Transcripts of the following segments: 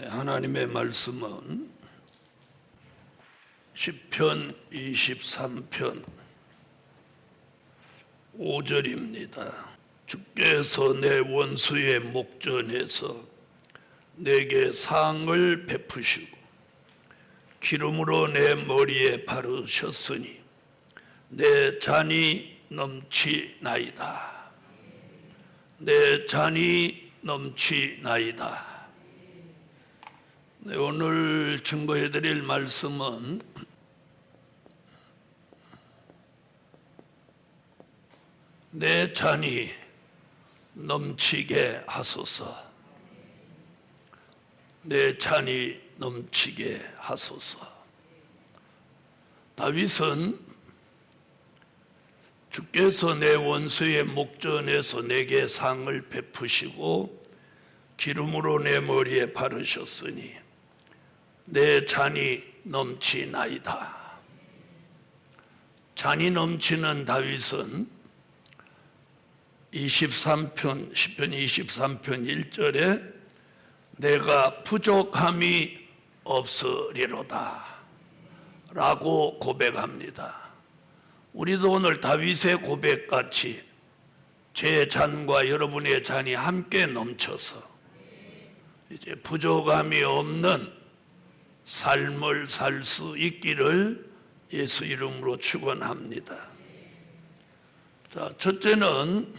하나님의 말씀은 시편 23편 5절입니다. 주께서 내 원수의 목전에서 내게 상을 베푸시고 기름으로 내 머리에 바르셨으니 내 잔이 넘치나이다. 내 잔이 넘치나이다. 네, 오늘 증거해드릴 말씀은 내 잔이 넘치게 하소서. 내 잔이 넘치게 하소서. 다윗은 주께서 내 원수의 목전에서 내게 상을 베푸시고 기름으로 내 머리에 바르셨으니 내 잔이 넘치나이다. 잔이 넘치는 다윗은 시편 23편 1절에 내가 부족함이 없으리로다 라고 고백합니다. 우리도 오늘 다윗의 고백같이 제 잔과 여러분의 잔이 함께 넘쳐서 이제 부족함이 없는 삶을 살 수 있기를 예수 이름으로 축원합니다. 자, 첫째는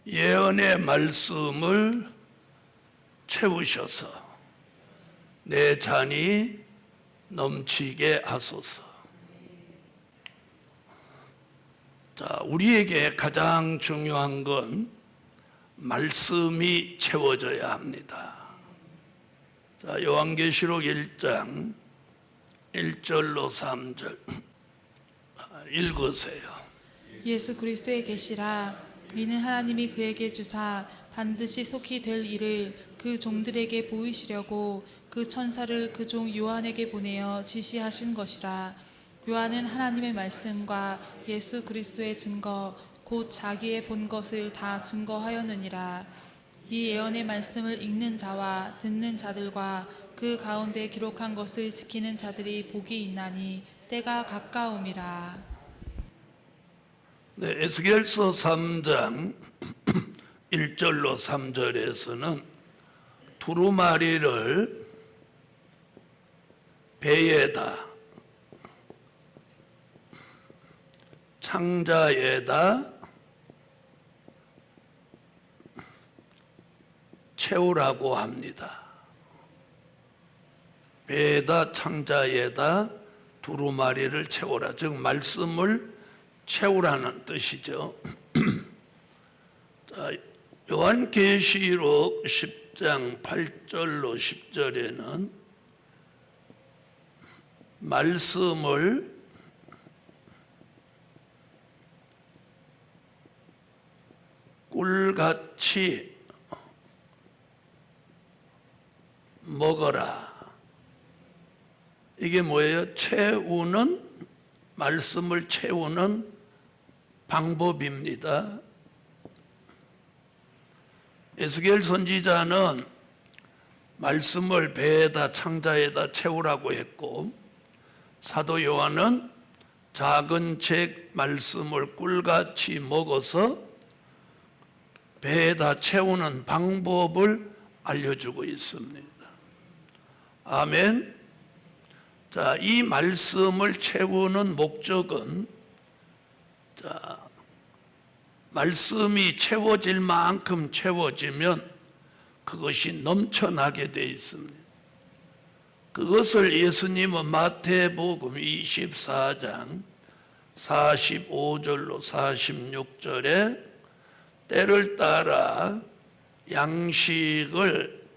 예언의 말씀을 채우셔서 내 잔이 넘치게 하소서. 자, 우리에게 가장 중요한 건 말씀이 채워져야 합니다. 자, 요한계시록 1장 1절로 3절 읽으세요. 예수 그리스도의 계시라. 이는 하나님이 그에게 주사 반드시 속히 될 일을 그 종들에게 보이시려고 그 천사를 그 종 요한에게 보내어 지시하신 것이라. 요한은 하나님의 말씀과 예수 그리스도의 증거 곧 자기의 본 것을 다 증거하였느니라. 이 예언의 말씀을 읽는 자와 듣는 자들과 그 가운데 기록한 것을 지키는 자들이 복이 있나니 때가 가까움이라. 네, 에스겔서 3장 1절로 3절에서는 두루마리를 배에다 창자에다 채우라고 합니다. 배에다 창자에다 두루마리를 채우라. 즉 말씀을 채우라는 뜻이죠. 요한계시록 10장 8절로 10절에는 말씀을 꿀같이 먹어라. 이게 뭐예요? 채우는, 말씀을 채우는 방법입니다. 에스겔 선지자는 말씀을 배에다 창자에다 채우라고 했고, 사도 요한은 작은 책 말씀을 꿀같이 먹어서 배에다 채우는 방법을 알려주고 있습니다. 아멘. 자, 이 말씀을 채우는 목적은 말씀이 채워질 만큼 채워지면 그것이 넘쳐나게 되어 있습니다. 그것을 예수님은 마태복음 24장 45절로 46절에 때를 따라 양식을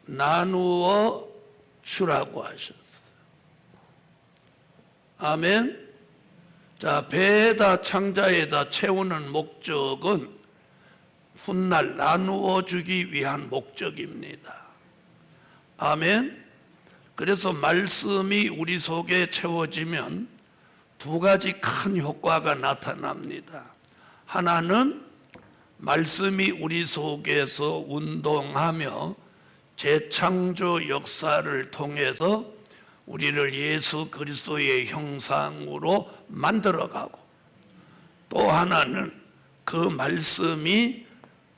나누어 주라고 하셨어요. 아멘. 자, 배에다 창자에다 채우는 목적은 훗날 나누어 주기 위한 목적입니다. 아멘. 그래서 말씀이 우리 속에 채워지면 두 가지 큰 효과가 나타납니다. 하나는 말씀이 우리 속에서 운동하며 재창조 역사를 통해서 우리를 예수 그리스도의 형상으로 만들어가고, 또 하나는 그 말씀이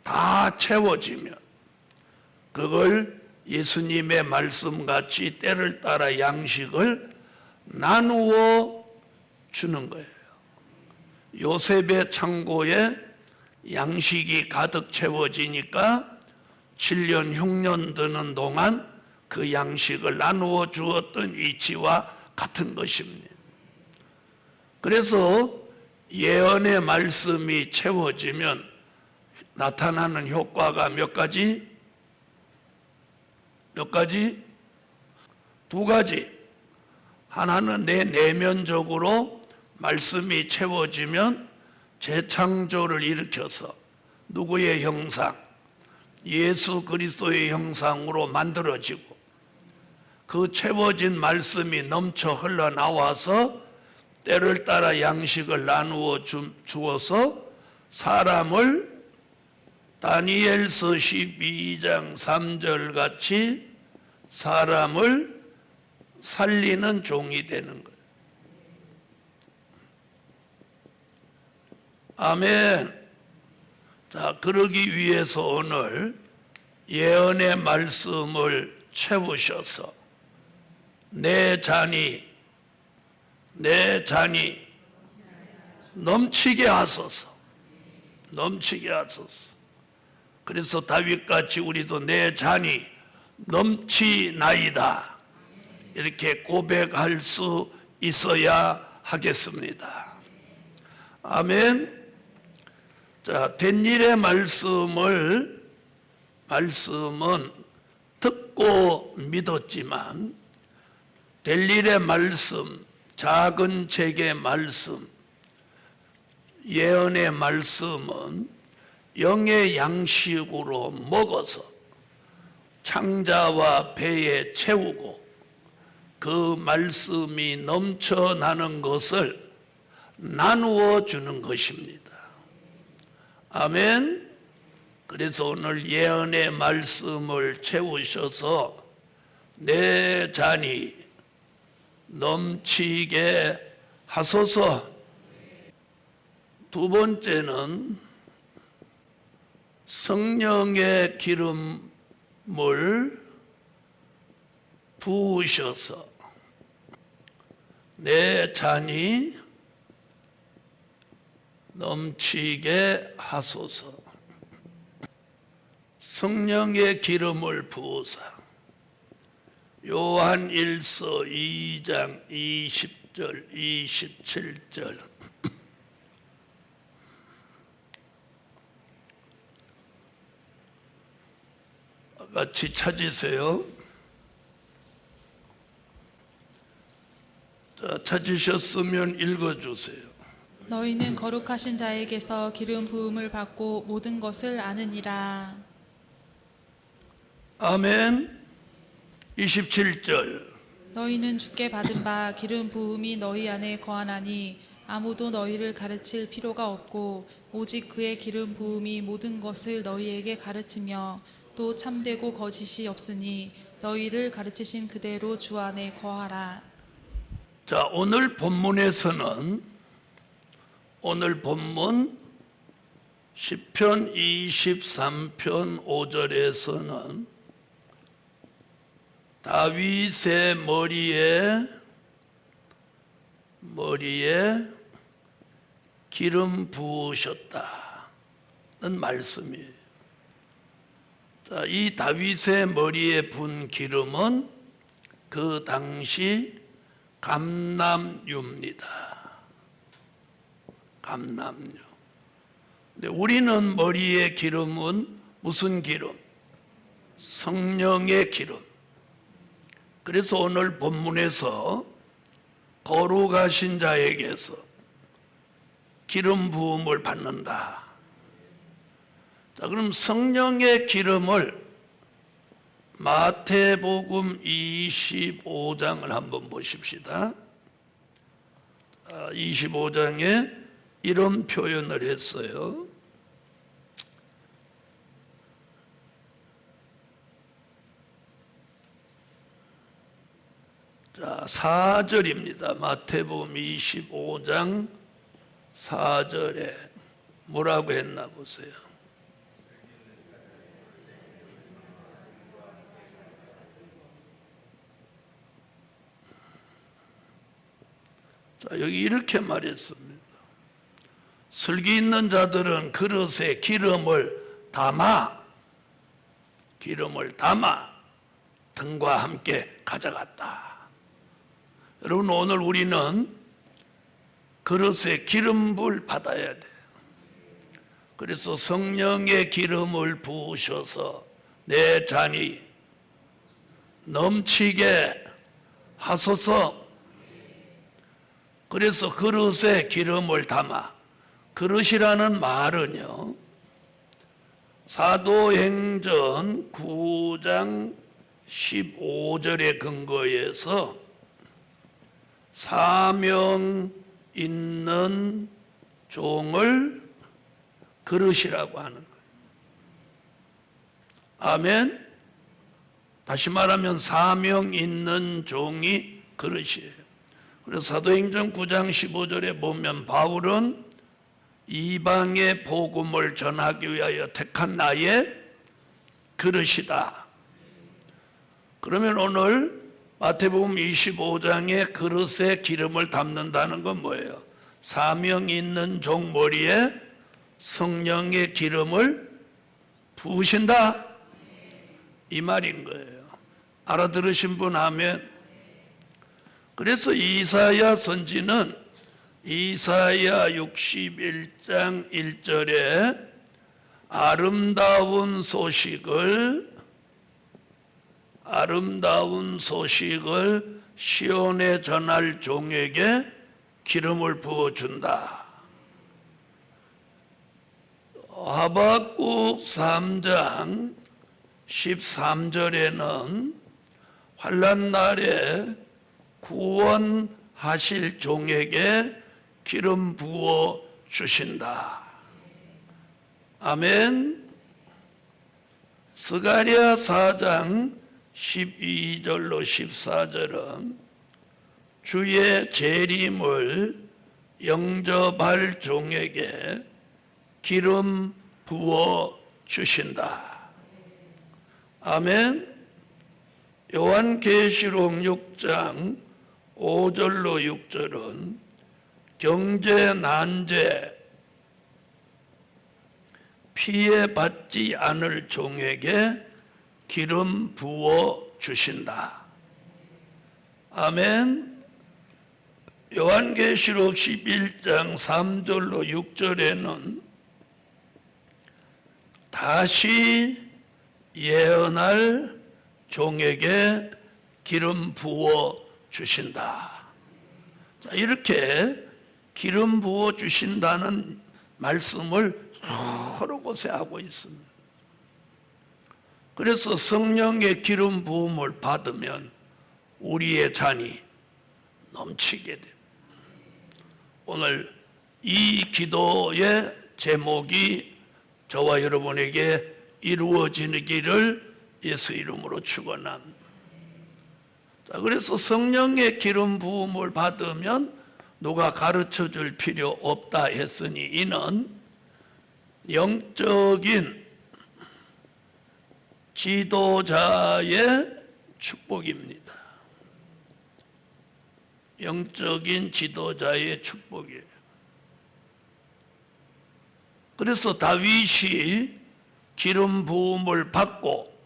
다 채워지면 그걸 예수님의 말씀같이 때를 따라 양식을 나누어 주는 거예요. 요셉의 창고에 양식이 가득 채워지니까 7년 흉년 드는 동안 그 양식을 나누어 주었던 이치와 같은 것입니다. 그래서 예언의 말씀이 채워지면 나타나는 효과가 몇 가지? 두 가지. 하나는 내 내면적으로 말씀이 채워지면 재창조를 일으켜서 누구의 형상? 예수 그리스도의 형상으로 만들어지고, 그 채워진 말씀이 넘쳐 흘러나와서 때를 따라 양식을 나누어 주어서 사람을 다니엘서 12장 3절 같이 사람을 살리는 종이 되는 거예요. 아멘. 자, 그러기 위해서 오늘 예언의 말씀을 채우셔서 내 잔이 넘치게 하소서. 넘치게 하소서. 그래서 다윗같이 우리도 내 잔이 넘치나이다, 이렇게 고백할 수 있어야 하겠습니다. 아멘. 자, 된 일의 말씀은 듣고 믿었지만 될 일의 말씀, 작은 책의 말씀, 예언의 말씀은 영의 양식으로 먹어서 창자와 배에 채우고 그 말씀이 넘쳐나는 것을 나누어 주는 것입니다. 아멘. 그래서 오늘 예언의 말씀을 채우셔서 내 잔이 넘치게 하소서. 두 번째는 성령의 기름을 부으셔서 내 잔이 넘치게 하소서. 성령의 기름을 부으사. 요한 1서 2장 20절 27절 같이 찾으세요. 자, 찾으셨으면 읽어주세요. 너희는 거룩하신 자에게서 기름 부음을 받고 모든 것을 아느니라. 아멘. 27절 너희는 주께 받은 바 기름 부음이 너희 안에 거하나니 아무도 너희를 가르칠 필요가 없고 오직 그의 기름 부음이 모든 것을 너희에게 가르치며 또 참되고 거짓이 없으니 너희를 가르치신 그대로 주 안에 거하라. 자, 오늘 본문에서는 오늘 본문 시편 23편 5절에서는 다윗의 머리에 기름 부으셨다는 말씀이에요. 자, 이 다윗의 머리에 분 기름은 그 당시 감람유입니다. 감람유. 근데 우리는 머리에 기름은 무슨 기름? 성령의 기름. 그래서 오늘 본문에서 거룩하신 자에게서 기름 부음을 받는다. 자, 그럼 성령의 기름을 마태복음 25장을 한번 보십시다. 25장에 이런 표현을 했어요. 자, 4절입니다. 마태복음 25장 4절에 뭐라고 했나 보세요. 자, 여기 이렇게 말했습니다. 슬기 있는 자들은 그릇에 기름을 담아 등과 함께 가져갔다. 여러분, 오늘 우리는 그릇에 기름을 받아야 돼요. 그래서 성령의 기름을 부으셔서 내 잔이 넘치게 하소서. 그래서 그릇에 기름을 담아. 그릇이라는 말은요, 사도행전 9장 15절의 근거에서 사명 있는 종을 그릇이라고 하는 거예요. 아멘. 다시 말하면 사명 있는 종이 그릇이에요. 그래서 사도행전 9장 15절에 보면 바울은 이방의 복음을 전하기 위하여 택한 나의 그릇이다. 그러면 오늘 마태복음 25장에 그릇에 기름을 담는다는 건 뭐예요? 사명 있는 종 머리에 성령의 기름을 부으신다, 이 말인 거예요. 알아들으신 분 아멘. 그래서 이사야 선지는 이사야 61장 1절에 아름다운 소식을 시온에 전할 종에게 기름을 부어준다. 하박국 3장 13절에는 환난 날에 구원하실 종에게 기름 부어 주신다. 아멘. 스가랴 4장 12절로 14절은 주의 재림을 영접할 종에게 기름 부어 주신다. 아멘. 요한계시록 6장 5절로 6절은 경제 난제 피해받지 않을 종에게 기름 부어 주신다. 아멘. 요한계시록 11장 3절로 6절에는 다시 예언할 종에게 기름 부어 주신다. 자, 이렇게 기름 부어 주신다는 말씀을 여러 곳에 하고 있습니다. 그래서 성령의 기름 부음을 받으면 우리의 잔이 넘치게 됩니다. 오늘 이 기도의 제목이 저와 여러분에게 이루어지기를 예수 이름으로 축원합니다. 자, 그래서 성령의 기름 부음을 받으면 누가 가르쳐 줄 필요 없다 했으니 이는 영적인 지도자의 축복입니다. 영적인 지도자의 축복이에요. 그래서 다윗이 기름 부음을 받고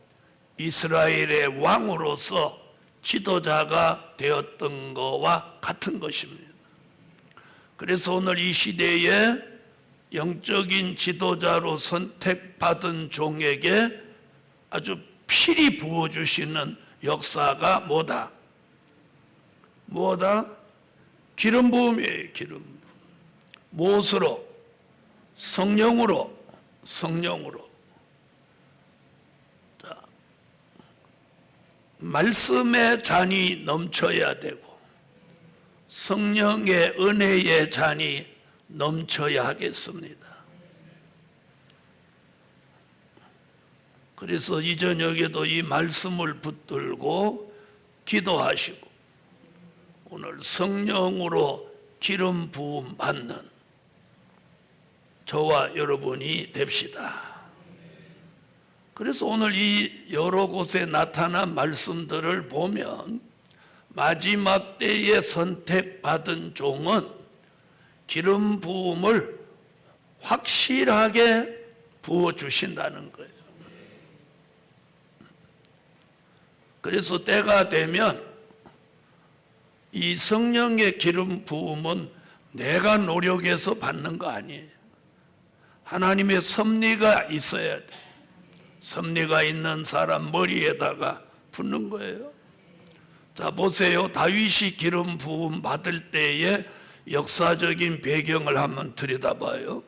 이스라엘의 왕으로서 지도자가 되었던 것과 같은 것입니다. 그래서 오늘 이 시대에 영적인 지도자로 선택받은 종에게 아주 필히 부어주시는 역사가 뭐다? 기름 부음이에요. 기름 부음. 무엇으로? 성령으로. 자, 말씀의 잔이 넘쳐야 되고 성령의 은혜의 잔이 넘쳐야 하겠습니다. 그래서 이 저녁에도 이 말씀을 붙들고 기도하시고 오늘 성령으로 기름 부음 받는 저와 여러분이 됩시다. 그래서 오늘 이 여러 곳에 나타난 말씀들을 보면 마지막 때에 선택받은 종은 기름 부음을 확실하게 부어주신다는 거예요. 그래서 때가 되면 이 성령의 기름 부음은 내가 노력해서 받는 거 아니에요. 하나님의 섭리가 있어야 돼. 섭리가 있는 사람 머리에다가 붓는 거예요. 자, 보세요. 다윗이 기름 부음 받을 때의 역사적인 배경을 한번 들여다봐요.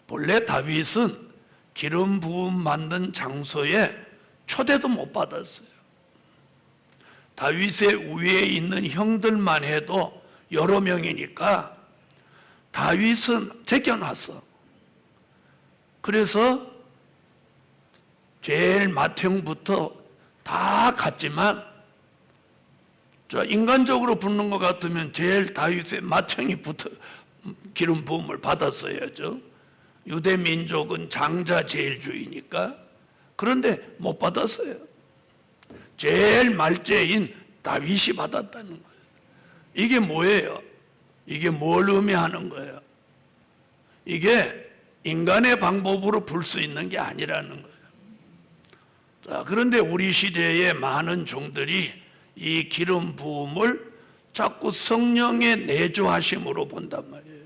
본래 다윗은 기름 부음 받는 장소에 초대도 못 받았어요. 다윗의 위에 있는 형들만 해도 여러 명이니까 다윗은 제껴놨어. 그래서 제일 맏형부터 다 갔지만 인간적으로 붙는 것 같으면 제일 다윗의 맏형이 기름 부음을 받았어야죠. 유대 민족은 장자 제일주의니까. 그런데 못 받았어요. 제일 말째인 다윗이 받았다는 거예요. 이게 뭐예요? 이게 뭘 의미하는 거예요? 이게 인간의 방법으로 불 수 있는 게 아니라는 거예요. 자, 그런데 우리 시대의 많은 종들이 이 기름 부음을 자꾸 성령의 내주하심으로 본단 말이에요.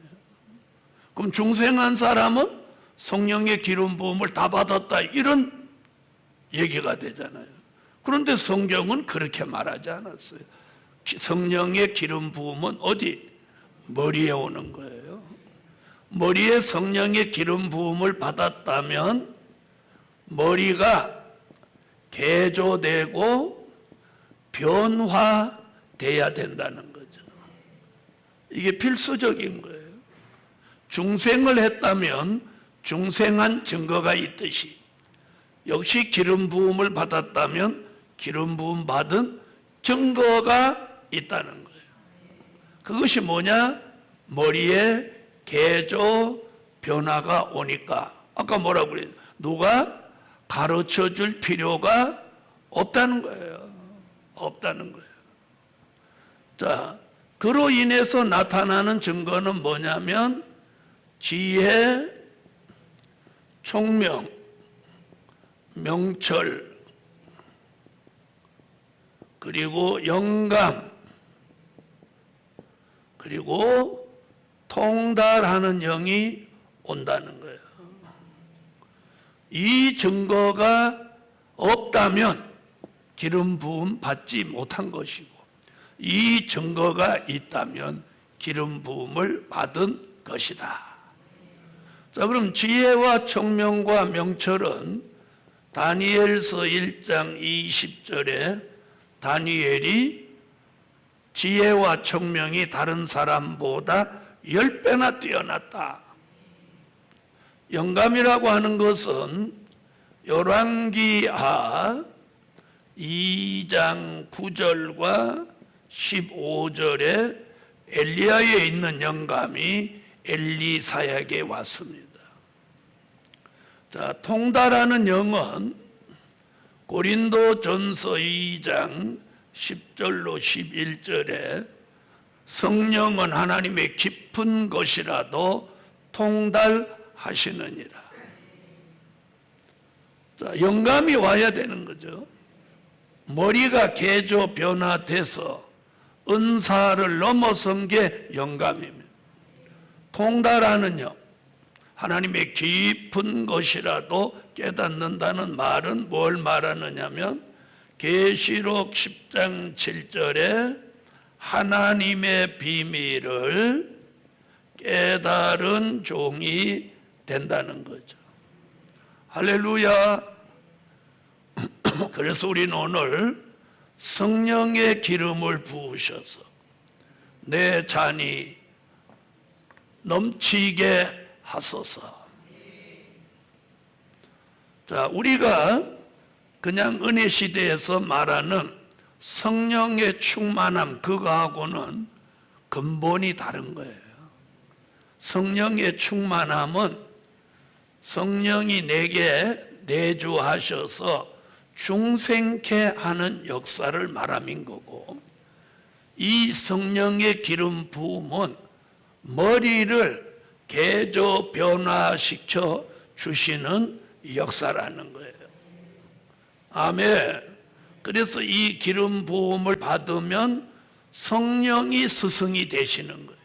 그럼 중생한 사람은 성령의 기름 부음을 다 받았다 이런 얘기가 되잖아요. 그런데 성경은 그렇게 말하지 않았어요. 성령의 기름 부음은 어디? 머리에 오는 거예요. 머리에 성령의 기름 부음을 받았다면 머리가 개조되고 변화돼야 된다는 거죠. 이게 필수적인 거예요. 중생을 했다면 중생한 증거가 있듯이 역시 기름 부음을 받았다면 기름 부음 받은 증거가 있다는 거예요. 그것이 뭐냐? 머리에 개조 변화가 오니까 아까 뭐라고 그래요? 누가 가르쳐 줄 필요가 없다는 거예요. 없다는 거예요. 자, 그로 인해서 나타나는 증거는 뭐냐면 지혜, 총명, 명철, 그리고 영감, 그리고 통달하는 영이 온다는 거예요. 이 증거가 없다면 기름 부음 받지 못한 것이고 이 증거가 있다면 기름 부음을 받은 것이다. 자, 그럼 지혜와 총명과 명철은 다니엘서 1장 20절에 다니엘이 지혜와 총명이 다른 사람보다 10배나 뛰어났다. 영감이라고 하는 것은 열왕기하 2장 9절과 15절에 엘리야에 있는 영감이 엘리사에게 왔습니다. 자, 통달하는 영은 고린도전서 2장 10절로 11절에 성령은 하나님의 깊은 것이라도 통달하시느니라. 자, 영감이 와야 되는 거죠. 머리가 개조 변화돼서 은사를 넘어선 게 영감입니다. 통달하는 영, 하나님의 깊은 것이라도 깨닫는다는 말은 뭘 말하느냐면 계시록 10장 7절에 하나님의 비밀을 깨달은 종이 된다는 거죠. 할렐루야. 그래서 우리는 오늘 성령의 기름을 부으셔서 내 잔이 넘치게 하소서. 자, 우리가 그냥 은혜 시대에서 말하는 성령의 충만함, 그거하고는 근본이 다른 거예요. 성령의 충만함은 성령이 내게 내주하셔서 중생케 하는 역사를 말함인 거고, 이 성령의 기름 부음은 머리를 개조 변화시켜 주시는 역사라는 거예요. 아멘. 그래서 이 기름 부음을 받으면 성령이 스승이 되시는 거예요.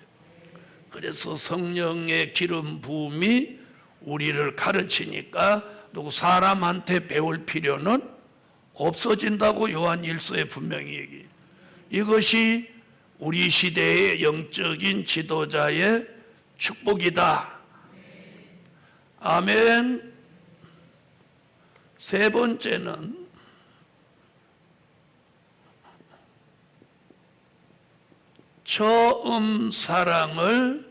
그래서 성령의 기름 부음이 우리를 가르치니까 누구 사람한테 배울 필요는 없어진다고 요한 1서에 분명히 얘기해요. 이것이 우리 시대의 영적인 지도자의 축복이다. 아멘. 세 번째는 처음 사랑을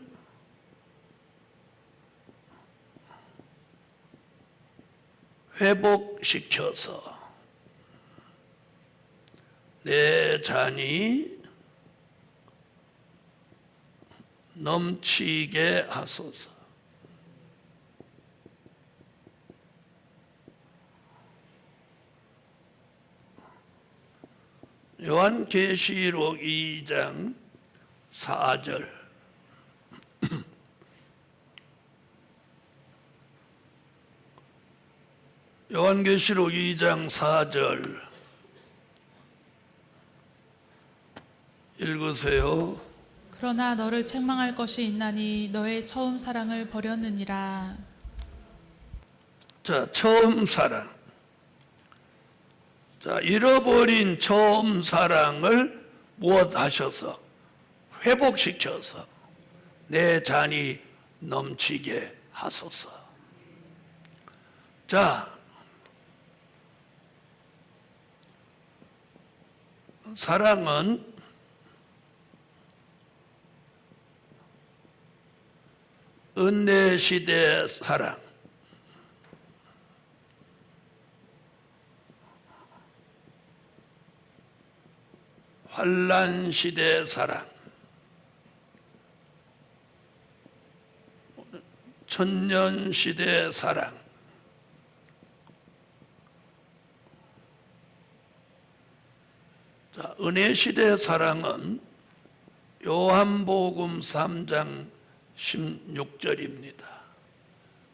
회복시켜서 내 잔이 넘치게 하소서. 요한계시록 2장 4절. 요한계시록 2장 4절 읽으세요. 그러나 너를 책망할 것이 있나니 너의 처음 사랑을 버렸느니라. 자, 처음 사랑. 자, 잃어버린 처음 사랑을 무엇하셔서 회복시켜서 내 잔이 넘치게 하소서. 자, 사랑은 은혜시대 사랑, 환란시대 사랑, 천년시대 사랑, 자, 은혜시대 사랑은 요한복음 3장 16절입니다.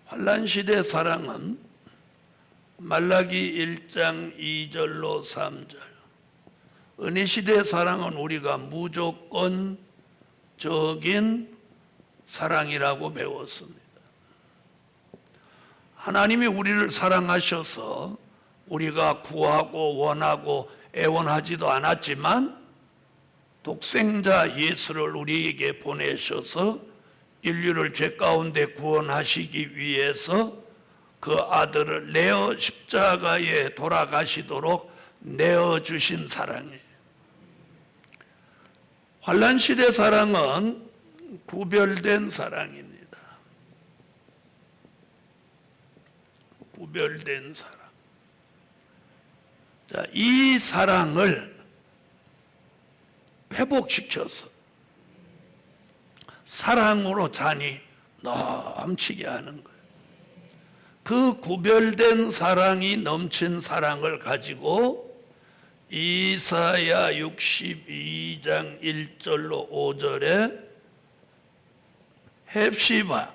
환란시대 사랑은 말라기 1장 2절로 3절. 은혜시대 사랑은 우리가 무조건적인 사랑이라고 배웠습니다. 하나님이 우리를 사랑하셔서 우리가 구하고 원하고 애원하지도 않았지만 독생자 예수를 우리에게 보내셔서 인류를 죄 가운데 구원하시기 위해서 그 아들을 내어 십자가에 돌아가시도록 내어주신 사랑이에요. 환란시대 사랑은 구별된 사랑입니다. 구별된 사랑. 자, 이 사랑을 회복시켜서 사랑으로 잔이 넘치게 하는 거예요. 그 구별된 사랑이 넘친 사랑을 가지고 이사야 62장 1절로 5절에 헵시바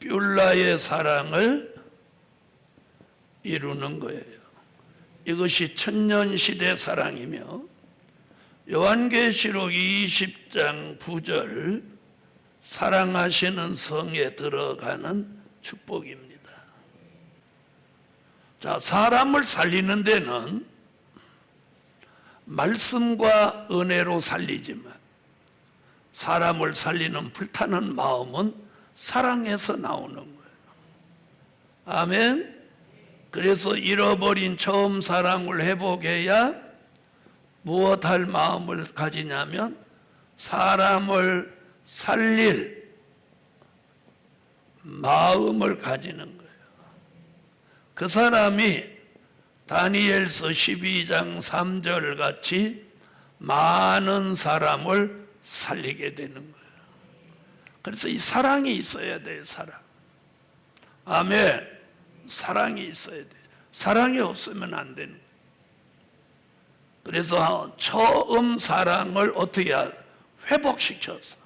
뷸라의 사랑을 이루는 거예요. 이것이 천년시대 사랑이며 요한계시록 20장 9절 사랑하시는 성에 들어가는 축복입니다. 자, 사람을 살리는 데는 말씀과 은혜로 살리지만 사람을 살리는 불타는 마음은 사랑에서 나오는 거예요. 아멘. 그래서 잃어버린 처음 사랑을 회복해야 무엇할 마음을 가지냐면 사람을 살릴 마음을 가지는 거예요. 그 사람이 다니엘서 12장 3절 같이 많은 사람을 살리게 되는 거예요. 그래서 이 사랑이 있어야 돼요. 사랑. 아멘. 사랑이 있어야 돼요. 사랑이 없으면 안 되는 거예요. 그래서 처음 사랑을 어떻게 회복시켜서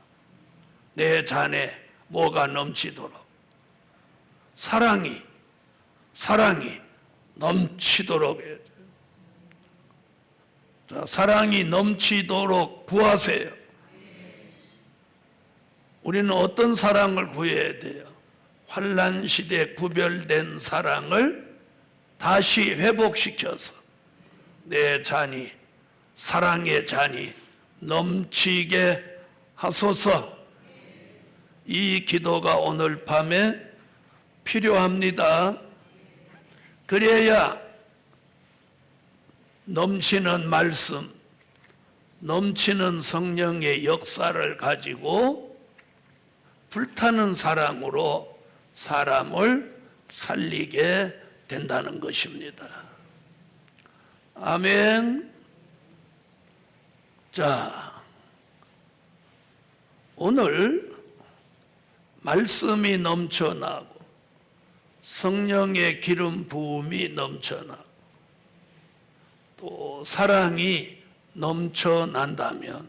내 잔에 뭐가 넘치도록 사랑이 넘치도록 해야 돼요. 자, 사랑이 넘치도록 구하세요. 우리는 어떤 사랑을 구해야 돼요? 환난 시대에 구별된 사랑을 다시 회복시켜서 내 잔이 사랑의 잔이 넘치게 하소서. 이 기도가 오늘 밤에 필요합니다. 그래야 넘치는 말씀, 넘치는 성령의 역사를 가지고 불타는 사랑으로 사람을 살리게 된다는 것입니다. 아멘. 자, 오늘 말씀이 넘쳐나고 성령의 기름 부음이 넘쳐나고 또 사랑이 넘쳐난다면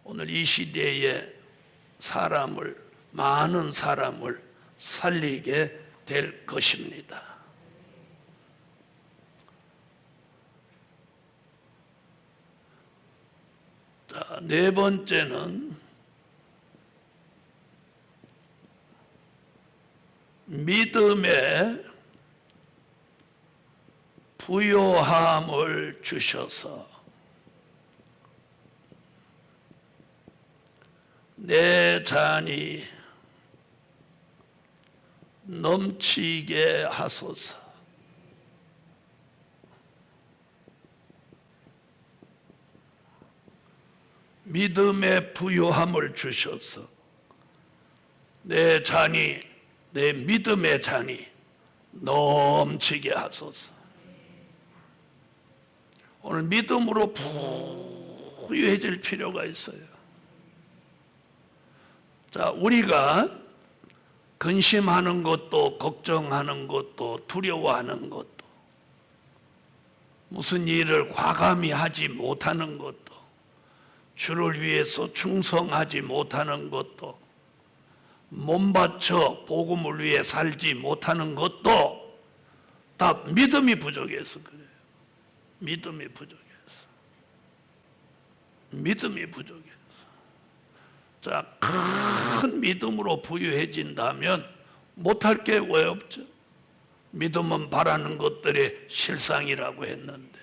오늘 이 시대에 많은 사람을 살리게 될 것입니다. 자, 네 번째는 믿음의 부요함을 주셔서 내 잔이 넘치게 하소서. 믿음의 부요함을 주셔서 내 믿음의 잔이 넘치게 하소서. 오늘 믿음으로 부유해질 필요가 있어요. 자, 우리가 근심하는 것도 걱정하는 것도 두려워하는 것도 무슨 일을 과감히 하지 못하는 것도 주를 위해서 충성하지 못하는 것도 몸바쳐 복음을 위해 살지 못하는 것도 다 믿음이 부족해서 그래요. 믿음이 부족해서. 자, 큰 믿음으로 부유해진다면 못할 게 왜 없죠? 믿음은 바라는 것들의 실상이라고 했는데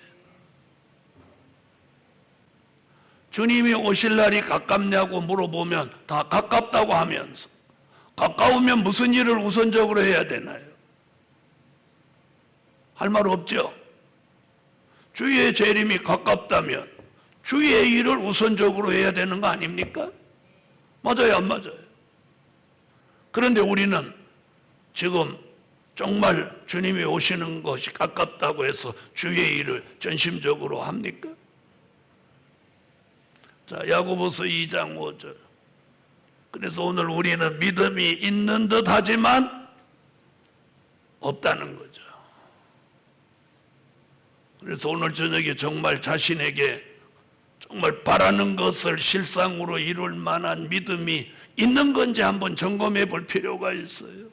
주님이 오실 날이 가깝냐고 물어보면 다 가깝다고 하면서 가까우면 무슨 일을 우선적으로 해야 되나요? 할 말 없죠? 주의 재림이 가깝다면 주의 일을 우선적으로 해야 되는 거 아닙니까? 맞아요, 안 맞아요? 그런데 우리는 지금 정말 주님이 오시는 것이 가깝다고 해서 주의 일을 전심적으로 합니까? 자, 야고보서 2장 5절. 그래서 오늘 우리는 믿음이 있는 듯 하지만 없다는 거죠. 그래서 오늘 저녁에 정말 자신에게 정말 바라는 것을 실상으로 이룰 만한 믿음이 있는 건지 한번 점검해 볼 필요가 있어요.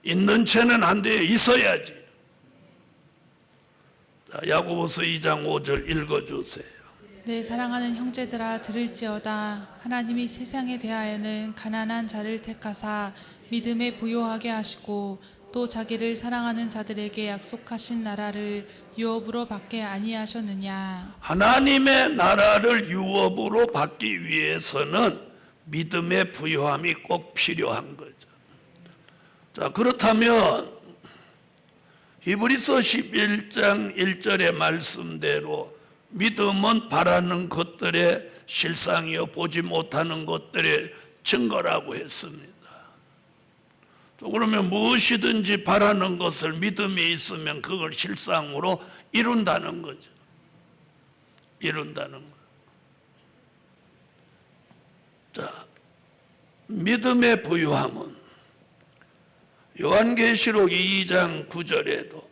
있는 채는 안 돼요. 있어야지. 자, 야고보서 2장 5절 읽어주세요. 내 사랑하는 형제들아 들을지어다. 하나님이 세상에 대하여는 가난한 자를 택하사 믿음에 부요하게 하시고 또 자기를 사랑하는 자들에게 약속하신 나라를 유업으로 받게 아니하셨느냐. 하나님의 나라를 유업으로 받기 위해서는 믿음의 부요함이 꼭 필요한 거죠. 자, 그렇다면 히브리서 11장 1절의 말씀대로 믿음은 바라는 것들의 실상이요 보지 못하는 것들의 증거라고 했습니다. 그러면 무엇이든지 바라는 것을 믿음이 있으면 그걸 실상으로 이룬다는 거죠. 이룬다는 거. 자, 믿음의 부유함은 요한계시록 2장 9절에도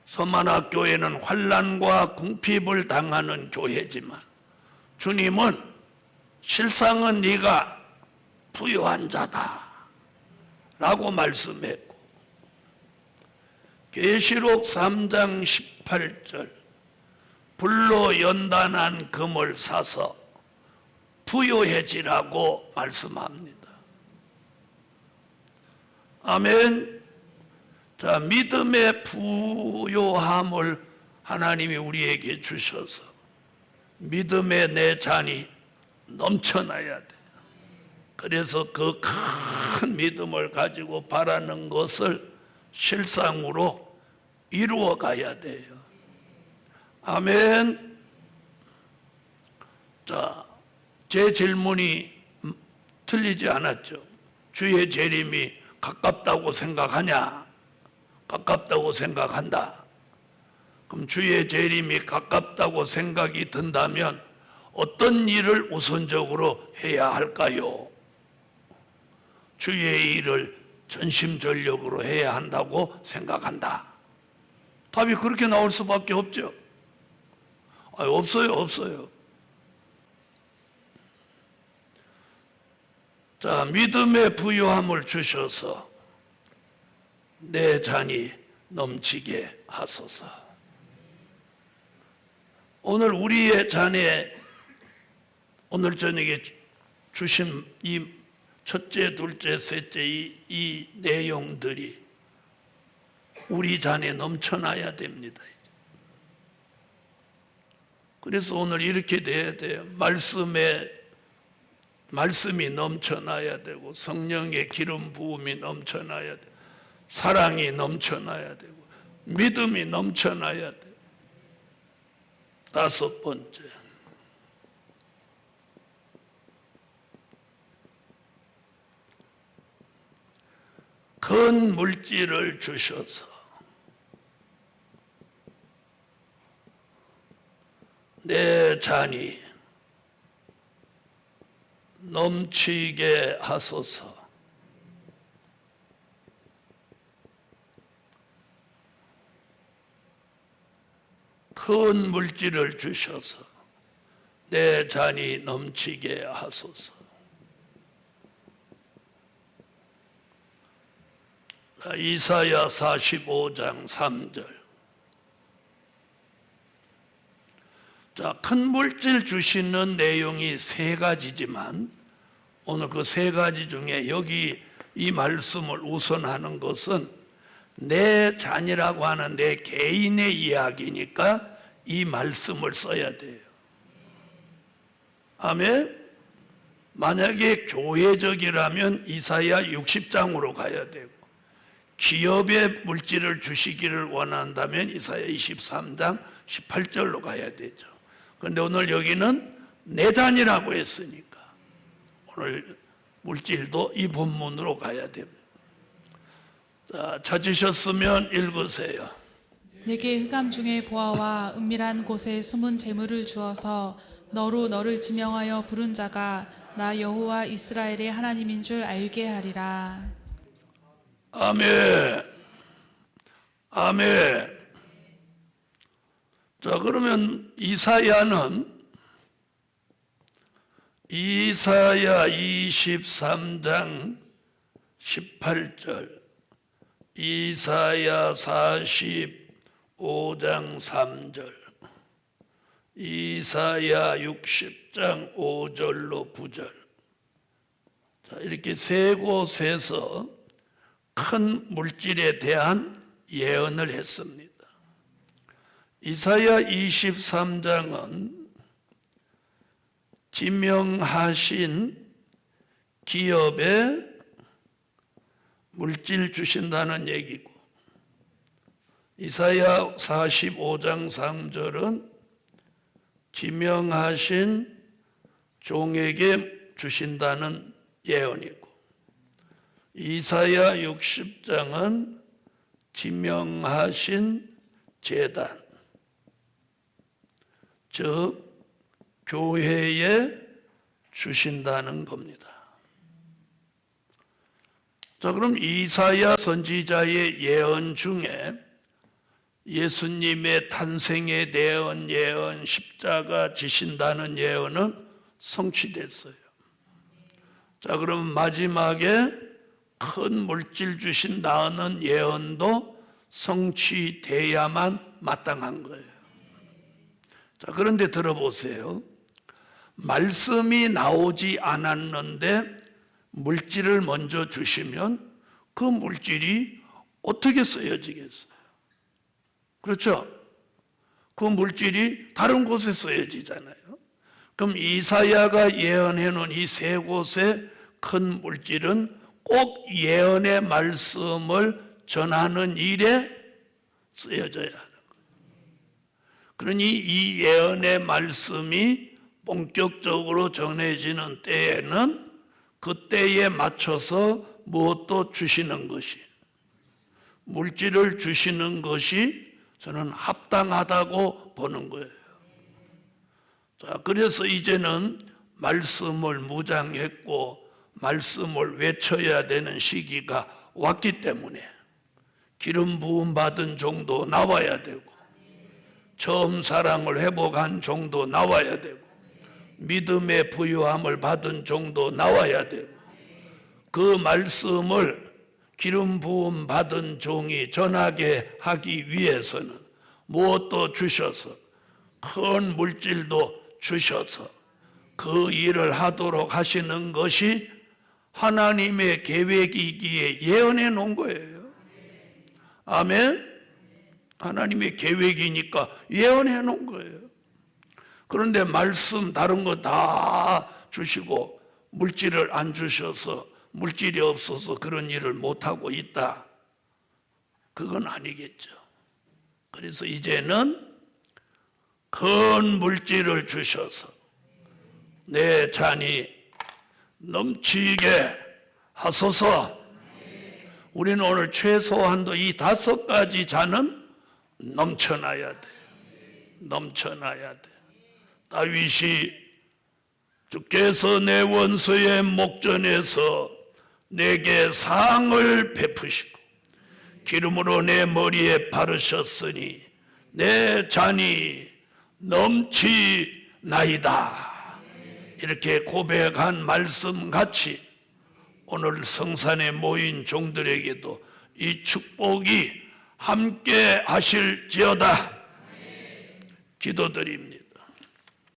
서만화 교회는 환난과 궁핍을 당하는 교회지만 주님은 실상은 네가 부유한 자다 라고 말씀했고, 계시록 3장 18절 불로 연단한 금을 사서 부유해지라고 말씀합니다. 아멘. 자, 믿음의 부요함을 하나님이 우리에게 주셔서 믿음의 내 잔이 넘쳐나야 돼. 그래서 그 큰 믿음을 가지고 바라는 것을 실상으로 이루어 가야 돼요. 아멘. 자, 제 질문이 틀리지 않았죠. 주의 재림이 가깝다고 생각하냐? 가깝다고 생각한다. 그럼 주의 재림이 가깝다고 생각이 든다면 어떤 일을 우선적으로 해야 할까요? 주의 일을 전심전력으로 해야 한다고 생각한다. 답이 그렇게 나올 수밖에 없죠. 없어요. 자, 믿음의 부요함을 주셔서 내 잔이 넘치게 하소서. 오늘 우리의 잔에 오늘 저녁에 주신 이 첫째, 둘째, 셋째 이 내용들이 우리 잔에 넘쳐나야 됩니다. 그래서 오늘 이렇게 돼야 돼요. 말씀이 넘쳐나야 되고, 성령의 기름 부음이 넘쳐나야 되고, 사랑이 넘쳐나야 되고, 믿음이 넘쳐나야 돼요. 다섯 번째, 큰 물질을 주셔서 내 잔이 넘치게 하소서. 큰 물질을 주셔서 내 잔이 넘치게 하소서. 이사야 45장 3절. 자, 큰 물질 주시는 내용이 세 가지지만 오늘 그 세 가지 중에 여기 이 말씀을 우선하는 것은 내 잔이라고 하는 내 개인의 이야기니까 이 말씀을 써야 돼요. 아멘. 만약에 교회적이라면 이사야 60장으로 가야 되고, 기업의 물질을 주시기를 원한다면 이사야 23장 18절로 가야 되죠. 그런데 오늘 여기는 내 잔이라고 했으니까 오늘 물질도 이 본문으로 가야 됩니다. 자, 찾으셨으면 읽으세요. 내게 흑암 중에 보아와 은밀한 곳에 숨은 재물을 주어서 너로 너를 지명하여 부른 자가 나 여호와 이스라엘의 하나님인 줄 알게 하리라. 아멘. 아멘. 자, 그러면 이사야는 이사야 23장 18절, 이사야 45장 3절, 이사야 60장 5절로 9절. 자, 이렇게 세 곳에서 큰 물질에 대한 예언을 했습니다. 이사야 23장은 지명하신 기업에 물질 주신다는 얘기고, 이사야 45장 3절은 지명하신 종에게 주신다는 예언이고, 이사야 60장은 지명하신 제단, 즉 교회에 주신다는 겁니다. 자, 그럼 이사야 선지자의 예언 중에 예수님의 탄생에 대한 예언, 십자가 지신다는 예언은 성취됐어요. 자, 그럼 마지막에 큰 물질 주신다는 예언도 성취돼야만 마땅한 거예요. 자, 그런데 들어보세요. 말씀이 나오지 않았는데 물질을 먼저 주시면 그 물질이 어떻게 쓰여지겠어요? 그렇죠? 그 물질이 다른 곳에 쓰여지잖아요. 그럼 이사야가 예언해 놓은 이 세 곳의 큰 물질은 꼭 예언의 말씀을 전하는 일에 쓰여져야 하는 거예요. 그러니 이 예언의 말씀이 본격적으로 전해지는 때에는 그때에 맞춰서 무엇도 주시는 것이, 물질을 주시는 것이 저는 합당하다고 보는 거예요. 자, 그래서 이제는 말씀을 무장했고 말씀을 외쳐야 되는 시기가 왔기 때문에 기름 부음 받은 종도 나와야 되고, 처음 사랑을 회복한 종도 나와야 되고, 믿음의 부유함을 받은 종도 나와야 되고, 그 말씀을 기름 부음 받은 종이 전하게 하기 위해서는 무엇도 주셔서, 큰 물질도 주셔서 그 일을 하도록 하시는 것이 하나님의 계획이기에 예언해 놓은 거예요. 아멘. 하나님의 계획이니까 예언해 놓은 거예요. 그런데 말씀 다른 거 다 주시고 물질을 안 주셔서, 물질이 없어서 그런 일을 못하고 있다, 그건 아니겠죠. 그래서 이제는 큰 물질을 주셔서 내 잔이 넘치게 하소서. 우리는 오늘 최소한도 이 5가지 잔은 넘쳐나야 돼. 넘쳐나야 돼. 다윗이 주께서 내 원수의 목전에서 내게 상을 베푸시고 기름으로 내 머리에 바르셨으니 내 잔이 넘치나이다. 이렇게 고백한 말씀같이 오늘 성산에 모인 종들에게도 이 축복이 함께 하실지어다 기도드립니다.